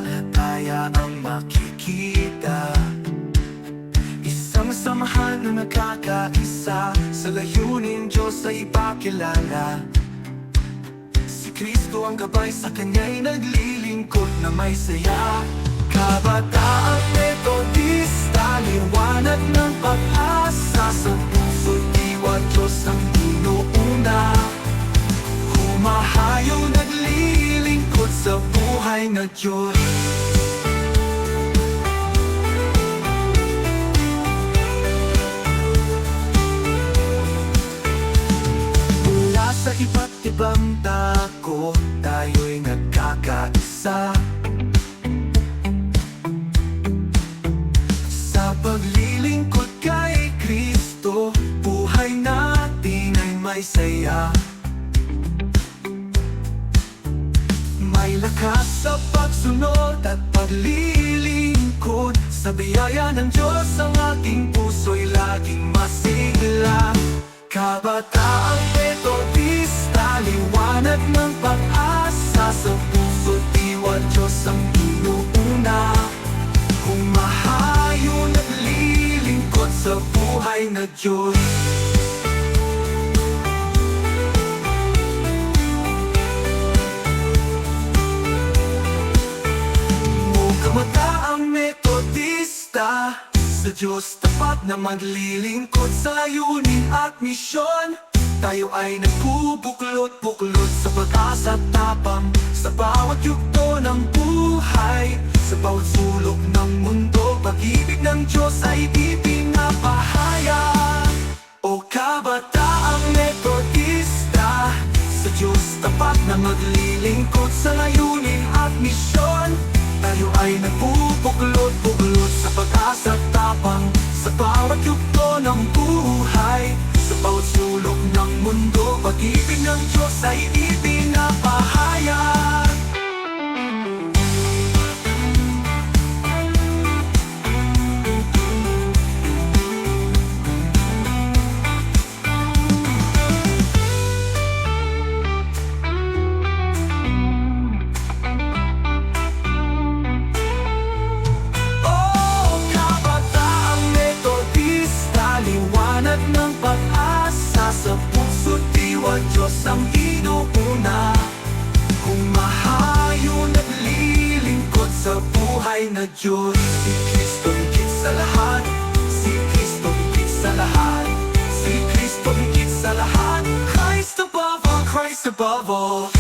talahitaya ang makikita. Isang samahan na nagkakaisa, sa layunin Diyos ay ipakilala. Si Kristo ang gabay, sa Kanya'y naglilingkod na may saya. Kabataang Metodista, liwanag ng pag-asa, sa puso't diwa Diyos ang inuuna. Humahayaw, naglilingkod sa buhay na Diyos. Mula sa iba't ibang dako, tayo'y nagkakaisa. Sa paglilingkod kay Kristo, buhay natin ay may saya. May lakas sa pagsunod at paglilingkod, sa biyaya ng Diyos ang ating puso'y laging masigla. Kabataang Metodista, liwanag ng pag-asa, sa puso't diwa Diyos ang inuuna. Humahayo, naglilingkod sa buhay na Diyos. Kamataang Metodista, sa Diyos tapat na maglilingkod sa layunin at misyon. Tayo ay nagbubuklod-buklod sa pag-asa at tapang, sa bawat yugto ng buhay, sa bawat sulok ng mundo. Pag-ibig ng Diyos ay ipinapahayag. O kabataang Metodista, sa Diyos tapat na maglilingkod sa layunin at misyon. Tayo ay nagbubuklod-buklod sa pag-asa at tapang, sa bawat yugto ng buhay, sa bawat sulok ng mundo. Pag-ibig ng Diyos ay ipinapahayag. Liwanag ng pag-asa, sa puso't diwa Diyos ang inuuna. Humahayo, naglilingkod sa buhay na Diyos. Si Kristo higit sa lahat, si Kristo higit sa lahat, si Kristo higit sa lahat. Christ above all, Christ above all.